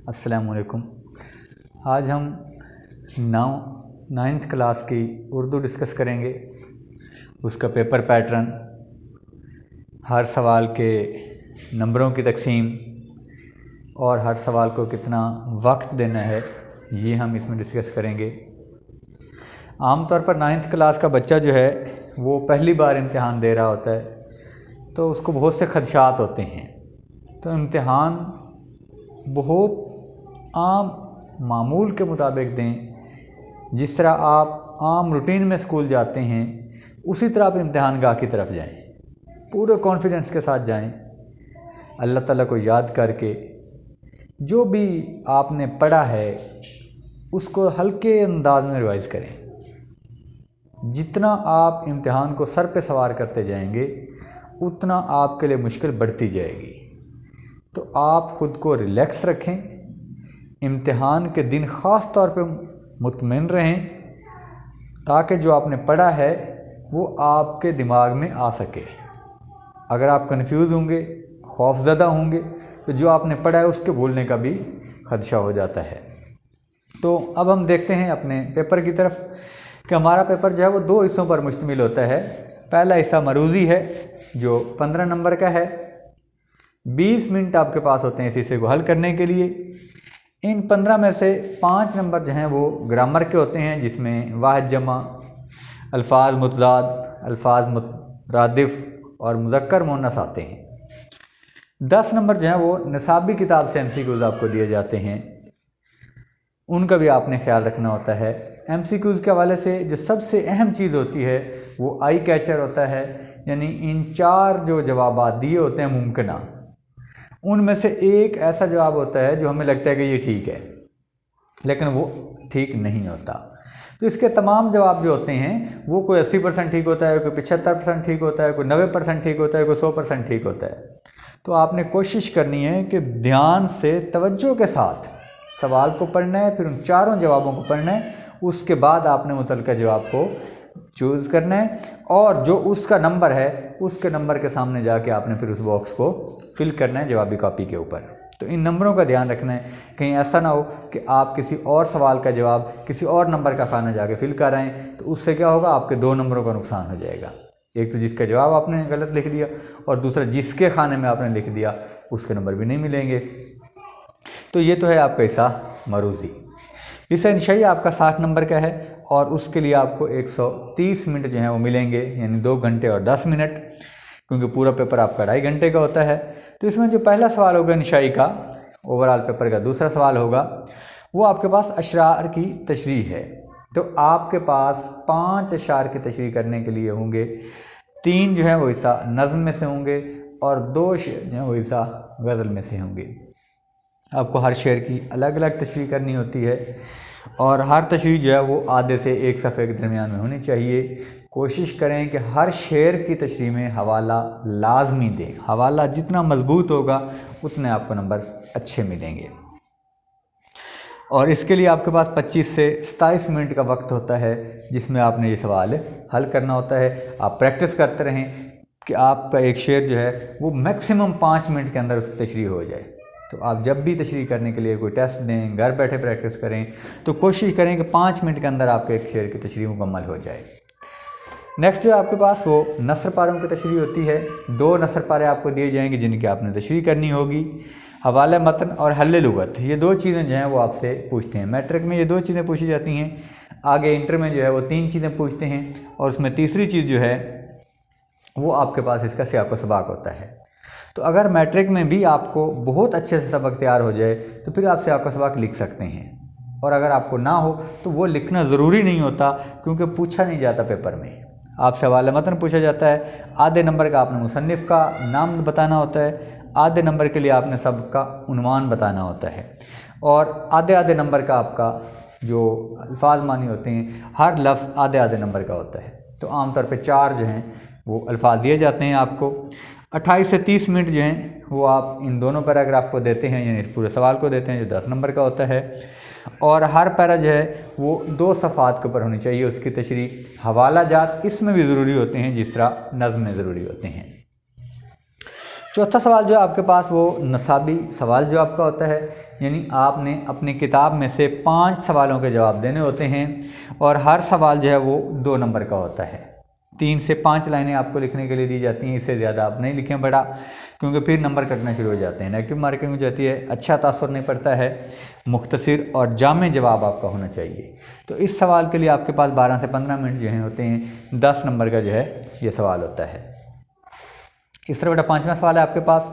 अस्सलाम वालेकुम। आज हम नाइन्थ क्लास की उर्दू डिस्कस करेंगे। उसका पेपर पैटर्न, हर सवाल के नंबरों की तकसीम और हर सवाल को कितना वक्त देना है, ये हम इसमें डिस्कस करेंगे। आमतौर पर नाइन्थ क्लास का बच्चा जो है वो पहली बार इम्तिहान दे रहा होता है, तो उसको बहुत से खदशात होते हैं। तो इम्तिहान बहुत आम मामूल के मुताबिक दें। जिस तरह आप आम रूटीन में स्कूल जाते हैं, उसी तरह आप इम्तिहानगाह की तरफ जाएं, पूरे कॉन्फिडेंस के साथ जाएं। अल्लाह ताला को याद करके जो भी आपने पढ़ा है उसको हल्के अंदाज में रिवाइज़ करें। जितना आप इम्तिहान को सर पे सवार करते जाएंगे, उतना आपके लिए मुश्किल बढ़ती जाएगी। तो आप ख़ुद को रिलैक्स रखें, इम्तिहान के दिन ख़ास तौर पे मुतमईन रहें, ताकि जो आपने पढ़ा है वो आपके दिमाग में आ सके। अगर आप कंफ्यूज होंगे, खौफज़दा होंगे, तो जो आपने पढ़ा है उसके भूलने का भी खदशा हो जाता है। तो अब हम देखते हैं अपने पेपर की तरफ कि हमारा पेपर जो है वो 2 हिस्सों पर मुश्तमिल होता है। पहला हिस्सा मरूज़ी है जो 15 नंबर का है। 20 मिनट आपके पास होते हैं इस हिस्से को हल करने के लिए। इन 15 में से 5 नंबर जो हैं वो ग्रामर के होते हैं, जिसमें वाहिद जमा, अल्फाज मुतज़ाद, अल्फाज मुतरादिफ और मुज़क्कर मुअन्नस आते हैं। 10 नंबर जो हैं वो निसाबी किताब से MCQs आपको दिए जाते हैं, उनका भी आपने ख्याल रखना होता है। MCQs के हवाले से जो सबसे अहम चीज़ होती है वो आई कैचर होता है, यानी इन 4 जो जवाबात दिए होते हैं मुमकिना, उनमें से एक ऐसा जवाब होता है जो हमें लगता है कि ये ठीक है, लेकिन वो ठीक नहीं होता। तो इसके तमाम जवाब जो होते हैं वो कोई 80% ठीक होता है, कोई 75% ठीक होता है, कोई 90% ठीक होता है, कोई 100% ठीक होता है। तो आपने कोशिश करनी है कि ध्यान से तवज्जो के साथ सवाल को पढ़ना है, फिर उन 4 जवाबों को पढ़ना है। उसके बाद आपने मुतल्लिका जवाब को चूज़ करना है और जो उसका नंबर है उसके नंबर के सामने जाके आपने फिर उस बॉक्स को फिल करना है जवाबी कॉपी के ऊपर। तो इन नंबरों का ध्यान रखना है, कहीं ऐसा ना हो कि आप किसी और सवाल का जवाब किसी और नंबर का खाना जाके फिल कर आएँ, तो उससे क्या होगा, आपके 2 नंबरों का नुकसान हो जाएगा। एक तो जिसका जवाब आपने गलत लिख दिया और दूसरा जिसके खाने में आपने लिख दिया उसके नंबर भी नहीं मिलेंगे। तो ये तो है आपका हिस्सा मरूज़ी। हिस्सा इंशाई आपका 60 नंबर का है और उसके लिए आपको 130 मिनट जो हैं वो मिलेंगे, यानी 2 घंटे और 10 मिनट, क्योंकि पूरा पेपर आपका 2.5 घंटे का होता है। तो इसमें जो पहला सवाल होगा निशाई का, ओवरऑल पेपर का दूसरा सवाल होगा, वो आपके पास अशरार की तशरीह है। तो आपके पास 5 अशरार की तशरीह करने के लिए होंगे। 3 जो हैं वो हिस्सा नज़्म में से होंगे और 2 शेर जो हैं वो हिस्सा गज़ल में से होंगे। आपको हर शेर की अलग अलग तशरीह करनी होती है और हर तशरीह जो है वो आधे से 1 सफ़े के दरमियान में होनी चाहिए। कोशिश करें कि हर शेर की तशरीह में हवाला लाजमी दें। हवाला जितना मजबूत होगा उतने आपको नंबर अच्छे मिलेंगे। और इसके लिए आपके पास 25 से 27 मिनट का वक्त होता है, जिसमें आपने ये सवाल हल करना होता है। आप प्रैक्टिस करते रहें कि आपका एक शेर जो है वो मैक्सिमम 5 मिनट के अंदर उसकी तशरीह हो जाए। तो आप जब भी तशरीह करने के लिए कोई टेस्ट दें, घर बैठे प्रैक्टिस करें, तो कोशिश करें कि 5 मिनट के अंदर आपके एक शेर की तशरीह मुकम्मल हो जाए। नेक्स्ट जो आपके पास वो नसर पारों की तशरीह होती है। 2 नसर पारे आपको दिए जाएंगे जिनकी आपने तशरीह करनी होगी। हवाला मतन और हल्ले लुगत, ये 2 चीज़ें जो हैं वो आपसे पूछते हैं। मैट्रिक में ये 2 चीज़ें पूछी जाती हैं, आगे इंटर में जो है वो 3 चीज़ें पूछते हैं और उसमें तीसरी चीज़ जो है वो आपके पास इसका सियाक़ो सबाक़ होता है। तो अगर मैट्रिक में भी आपको बहुत अच्छे से सबक तैयार हो जाए तो फिर आप सियाक़ो सबाक़ लिख सकते हैं, और अगर आपको ना हो तो वो लिखना ज़रूरी नहीं होता, क्योंकि पूछा नहीं जाता पेपर में। आपसे हवाला मतन पूछा जाता है, आधे नंबर का आपने मुसन्निफ़ का नाम बताना होता है, आधे नंबर के लिए आपने सब का उन्वान बताना होता है, और आधे आधे नंबर का आपका जो अल्फाज मानी होते हैं, हर लफ्ज़ आधे आधे नंबर का होता है। तो आमतौर पे 4 जो हैं वो अल्फाज दिए जाते हैं आपको। 28 से 30 मिनट जो हैं वो आप इन दोनों पैराग्राफ को देते हैं, यानी इस पूरे सवाल को देते हैं जो 10 नंबर का होता है। और हर पैरा जो है वो 2 सफ़ात के ऊपर होनी चाहिए उसकी तशरीह। हवाला जात इसमें भी ज़रूरी होते हैं जिस तरह नज़्म में ज़रूरी होते हैं। चौथा सवाल जो है आपके पास वो नसाबी सवाल जो आपका होता है, यानी आपने अपनी किताब में से 5 सवालों के जवाब देने होते हैं और हर सवाल जो है वो 2 नंबर का होता है। 3 से 5 लाइनें आपको लिखने के लिए दी जाती हैं, इससे ज़्यादा आप नहीं लिखें बड़ा, क्योंकि फिर नंबर कटना शुरू हो जाते हैं। नेगेटिव मार्किंग जो होती है अच्छा तासुर नहीं पड़ता है। मुख्तसर और जामे जवाब आपका होना चाहिए। तो इस सवाल के लिए आपके पास 12 से 15 मिनट जो हैं होते हैं। 10 नंबर का जो है ये सवाल होता है। इस तरह बेटा 5वां सवाल है आपके पास,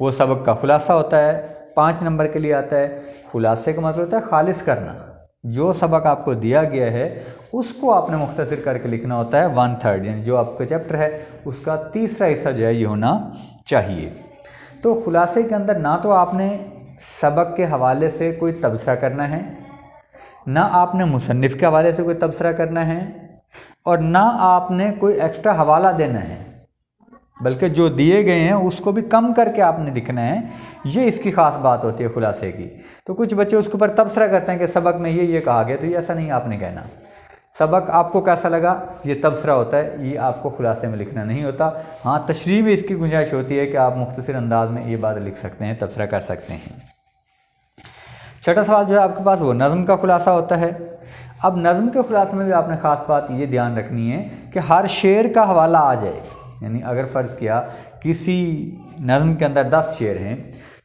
वो सबक का खुलासा होता है। 5 नंबर के लिए आता है। खुलासे का मतलब होता है खालिस करना। जो सबक आपको दिया गया है उसको आपने मुख्तसर करके लिखना होता है 1/3, यानी जो आपका चैप्टर है उसका तीसरा हिस्सा जो है ये होना चाहिए। तो खुलासे के अंदर ना तो आपने सबक के हवाले से कोई तबसरा करना है, ना आपने मुसन्निफ़ के हवाले से कोई तबसरा करना है, और ना आपने कोई एक्स्ट्रा हवाला देना है, बल्कि जो दिए गए हैं उसको भी कम करके आपने लिखना है। ये इसकी ख़ास बात होती है खुलासे की। तो कुछ बच्चे उसके ऊपर तबसरा करते हैं कि सबक में ये कहा गया, तो ये ऐसा नहीं आपने कहना। सबक आपको कैसा लगा ये तबसरा होता है, ये आपको खुलासे में लिखना नहीं होता। हाँ, तशरीह में इसकी गुंजाइश होती है कि आप मुख्तसर अंदाज में ये बात लिख सकते हैं, तबसरा कर सकते हैं। छठा सवाल जो है आपके पास वो नज़म का खुलासा होता है। अब नज़म के खुलासे में भी आपने ख़ास बात ये ध्यान रखनी है कि हर शेर का हवाला आ जाए। यानी अगर फ़र्ज़ किया किसी नज़म के अंदर 10 शेर हैं,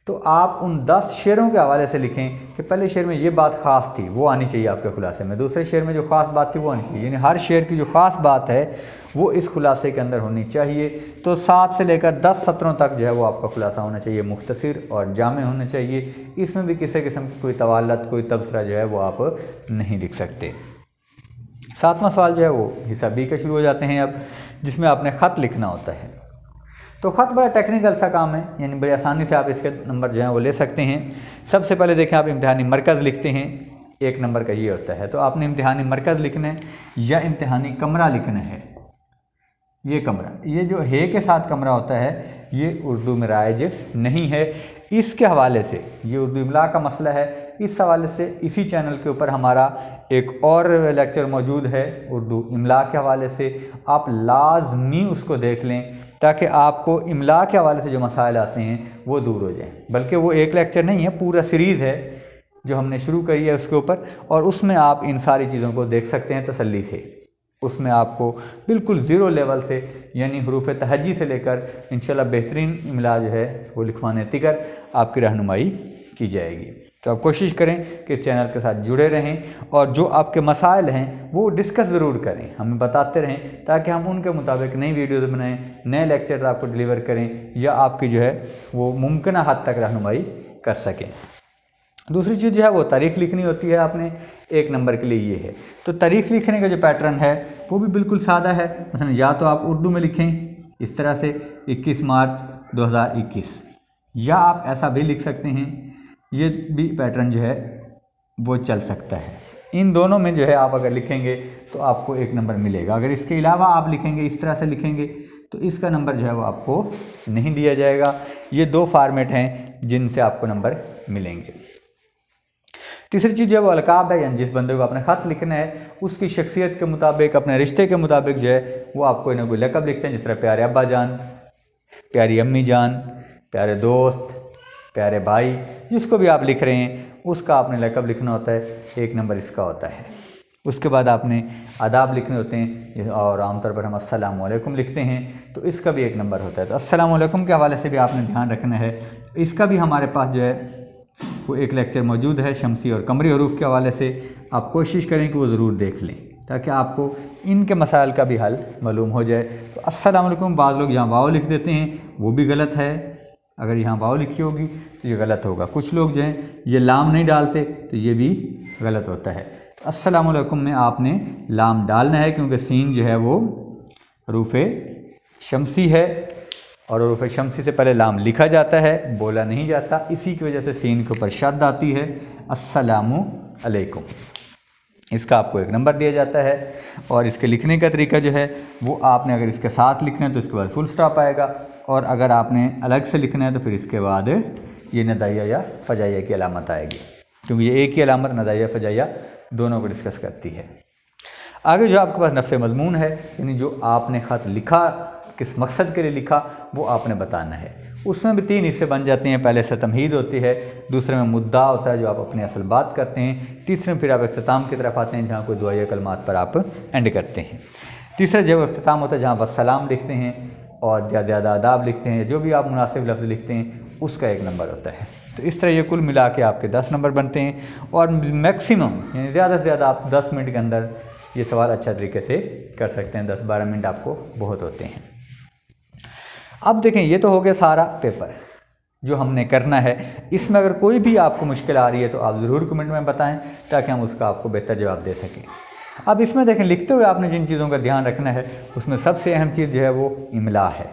तो आप उन 10 शेरों के हवाले से लिखें कि पहले शेर में ये बात ख़ास थी, वो आनी चाहिए आपके खुलासे में। दूसरे शेर में जो ख़ास बात थी वो आनी चाहिए। यानी हर शेर की जो ख़ास बात है वो इस खुलासे के अंदर होनी चाहिए। तो 7 से लेकर 10 सत्रों तक जो है वो आपका खुलासा होना चाहिए, मुख्तसर और जामे होना चाहिए। इसमें भी किसी किस्म की कोई तवालत, कोई तबसरा जो है वो आप नहीं लिख सकते। 7वां सवाल जो है वो हिस्सा बी के शुरू हो जाते हैं अब, जिसमें आपने ख़त लिखना होता है। तो ख़त बड़ा टेक्निकल सा काम है, यानी बड़ी आसानी से आप इसके नंबर जो हैं वो ले सकते हैं। सबसे पहले देखें, आप इम्तिहानी मरकज़ लिखते हैं, 1 नंबर का ये होता है। तो आपने इम्तिहानी मरकज़ लिखना है या इम्तिहानी कमरा लिखना है। ये कमरा, ये जो है के साथ कमरा होता है, ये उर्दू में राइज नहीं है। इसके हवाले से, ये उर्दू इमला का मसला है, इस हवाले से इसी चैनल के ऊपर हमारा एक और लेक्चर मौजूद है उर्दू इमला के हवाले से। आप लाजमी उसको देख लें ताकि आपको इमला के हवाले से जो मसाइल आते हैं वो दूर हो जाएं। बल्कि वो एक लेक्चर नहीं है, पूरा सीरीज़ है जो हमने शुरू करी है उसके ऊपर, और उसमें आप इन सारी चीज़ों को देख सकते हैं तसल्ली से। उसमें आपको बिल्कुल ज़ीरो लेवल से, यानी हरूफ तहज्जी से लेकर इंशाल्लाह बेहतरीन इमला जो है वो लिखवाने तिकर आपकी रहनुमाई की जाएगी। तो आप कोशिश करें कि इस चैनल के साथ जुड़े रहें और जो आपके मसाइल हैं वो डिस्कस ज़रूर करें, हमें बताते रहें, ताकि हम उनके मुताबिक नई वीडियोज़ बनाएं, नए लेक्चर आपको डिलीवर करें या आपकी जो है वो मुमकिन हद तक रहनुमाई कर सकें। दूसरी चीज़ जो है वो तारीख़ लिखनी होती है आपने, 1 नंबर के लिए ये है। तो तारीख़ लिखने का जो पैटर्न है वो भी बिल्कुल सादा है। मसलन या तो आप उर्दू में लिखें इस तरह से 21 मार्च 2021, या आप ऐसा भी लिख सकते हैं, ये भी पैटर्न जो है वो चल सकता है। इन दोनों में जो है आप अगर लिखेंगे तो आपको 1 नंबर मिलेगा। अगर इसके अलावा आप लिखेंगे, इस तरह से लिखेंगे, तो इसका नंबर जो है वो आपको नहीं दिया जाएगा। ये 2 फार्मेट हैं जिनसे आपको नंबर मिलेंगे। तीसरी चीज़ जो है वो अलकाब है, यानी जिस बंदे को आपने ख़त लिखना है उसकी शख्सियत के मुताबिक, अपने रिश्ते के मुताबिक जो है वो आप कोई ना कोई लक़ब लिखते हैं। जिस तरह प्यारे अब्बा जान, प्यारी अम्मी जान, प्यारे दोस्त, प्यारे भाई, जिसको भी आप लिख रहे हैं उसका आपने लक़ब लिखना होता है, 1 नंबर इसका होता है। उसके बाद आपने आदाब लिखने होते हैं, और आमतौर पर हम अस्सलाम वालेकुम लिखते हैं, तो इसका भी 1 नंबर होता है। तो अस्सलाम वालेकुम के हवाले से भी आपने ध्यान रखना है। इसका भी हमारे पास जो है वो एक लेक्चर मौजूद है शमसी और कमरी हरूफ के हवाले से। आप कोशिश करें कि वो ज़रूर देख लें ताकि आपको इनके मसाइल का भी हल मालूम हो जाए। तो अस्सलाम वालेकुम, बाज़ लोग यहाँ वाव लिख देते हैं, वो भी गलत है। अगर यहाँ वाव लिखी होगी तो ये गलत होगा। कुछ लोग जो हैं ये लाम नहीं डालते, तो ये भी गलत होता है। तो अस्सलाम वालेकुम में आपने लाम डालना है, क्योंकि सीन जो है वो हरूफ शमसी है, और हरूफ शमसी से पहले लाम लिखा जाता है, बोला नहीं जाता। इसी की वजह से सीन के ऊपर शद आती है, अस्सलामु अलैकुम। इसका आपको 1 नंबर दिया जाता है। और इसके लिखने का तरीका जो है वो आपने अगर इसके साथ लिखना है तो इसके बाद फुल स्टॉप आएगा, और अगर आपने अलग से लिखना है तो फिर इसके बाद ये नदाइया या फजाइया की अलामत आएगी, क्योंकि ये एक ही अलामत नदाइया फजाइया दोनों को डिस्कस करती है। आगे जो आपके पास नफ्स मज़मून है, यानी जो आपने ख़त लिखा किस मकसद के लिए लिखा वो आपने बताना है। उसमें भी 3 हिस्से बन जाते हैं। पहले से तमहीद होती है, दूसरे में मुद्दा होता है जो आप अपनी असल बात करते हैं, तीसरे में फिर आप इख्तिताम की तरफ आते हैं जहाँ कोई दुआए कलमात पर आप एंड करते हैं। तीसरा जो इख्तिताम होता है जहाँ वस्सलाम लिखते हैं और ज़्यादा आदाब लिखते हैं, जो भी आप मुनासिब लफ्ज़ लिखते हैं उसका 1 नंबर होता है। तो इस तरह ये कुल मिला के आपके 10 नंबर बनते हैं और मैक्सिमम यानी ज़्यादा से ज़्यादा आप 10 मिनट के अंदर ये सवाल अच्छा तरीके से कर सकते हैं। 10-12 मिनट आपको बहुत होते हैं। अब देखें, ये तो हो गया सारा पेपर जो हमने करना है। इसमें अगर कोई भी आपको मुश्किल आ रही है तो आप ज़रूर कमेंट में बताएं ताकि हम उसका आपको बेहतर जवाब दे सकें। अब इसमें देखें, लिखते हुए आपने जिन चीज़ों का ध्यान रखना है उसमें सबसे अहम चीज़ जो है वो इमला है।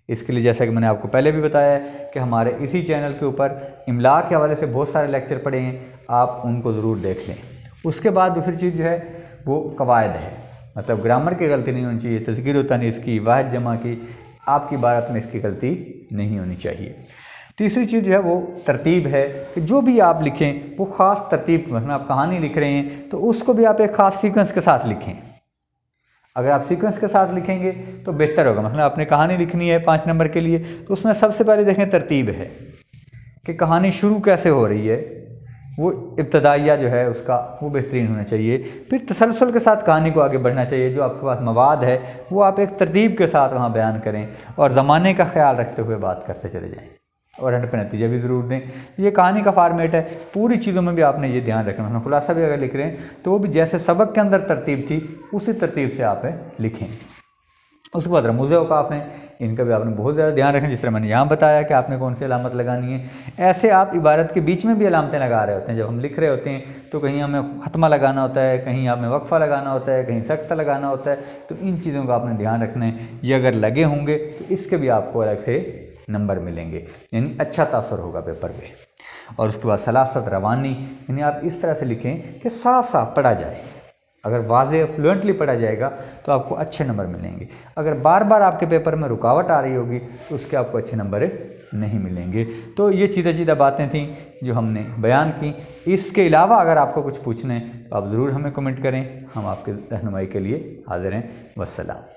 इसके लिए जैसा कि मैंने आपको पहले भी बताया है कि हमारे इसी चैनल के ऊपर इमला के हवाले से बहुत सारे लेक्चर पड़े हैं, आप उनको ज़रूर देख लें। उसके बाद दूसरी चीज़ जो है वो कवायद है, मतलब ग्रामर की गलती नहीं होनी चाहिए, तज़कीर तनीस की, वाहिद जमा की, आपकी इबारत में इसकी गलती नहीं होनी चाहिए। तीसरी चीज़ जो है वो तरतीब है कि जो भी आप लिखें वो ख़ास तरतीब, मतलब आप कहानी लिख रहे हैं तो उसको भी आप एक ख़ास सीक्वेंस के साथ लिखें। अगर आप सीक्वेंस के साथ लिखेंगे तो बेहतर होगा। मतलब आपने कहानी लिखनी है 5 नंबर के लिए तो उसमें सबसे पहले देखें तरतीब है कि कहानी शुरू कैसे हो रही है, वो इब्तदाइया जो है उसका वो बेहतरीन होना चाहिए। फिर तसलसल के साथ कहानी को आगे बढ़ना चाहिए। जो आपके पास मवाद है वो आप एक तरतीब के साथ वहाँ बयान करें और ज़माने का ख्याल रखते हुए बात करते चले जाएँ और एंड पे नतीजा भी ज़रूर दें। ये कहानी का फॉर्मेट है, पूरी चीज़ों में भी आपने ये ध्यान रखना। मतलब खुलासा भी अगर लिख रहे हैं तो वो भी जैसे सबक के अंदर तरतीब थी उसी तरतीब से आप लिखें। उसके बाद रमूज़ औक़ाफ़ हैं, इनका भी आपने बहुत ज़्यादा ध्यान रखें। जिस तरह मैंने यहाँ बताया कि आपने कौन सी अलामत लगानी है, ऐसे आप इबारत के बीच में भी अलामतें लगा रहे होते हैं। जब हम लिख रहे होते हैं तो कहीं हमें ख़त्मा लगाना होता है, कहीं हमें वक्फ़ा लगाना होता है, कहीं सकता लगाना होता है, तो इन चीज़ों का आपने ध्यान रखना है। ये अगर लगे होंगे तो इसके भी आपको अलग से नंबर मिलेंगे, यानी अच्छा तासुर होगा पेपर पे। और उसके बाद सलासत रवानी, यानी आप इस तरह से लिखें कि साफ साफ पढ़ा जाए। अगर वाज़े फ्लुएंटली पढ़ा जाएगा तो आपको अच्छे नंबर मिलेंगे। अगर बार बार आपके पेपर में रुकावट आ रही होगी तो उसके आपको अच्छे नंबर नहीं मिलेंगे। तो ये सीधा बातें थीं जो हमने बयान की। इसके अलावा अगर आपको कुछ पूछना है तो आप ज़रूर हमें कमेंट करें, हम आपके रहनुमाई के लिए हाज़िर हैं। वस्सलाम।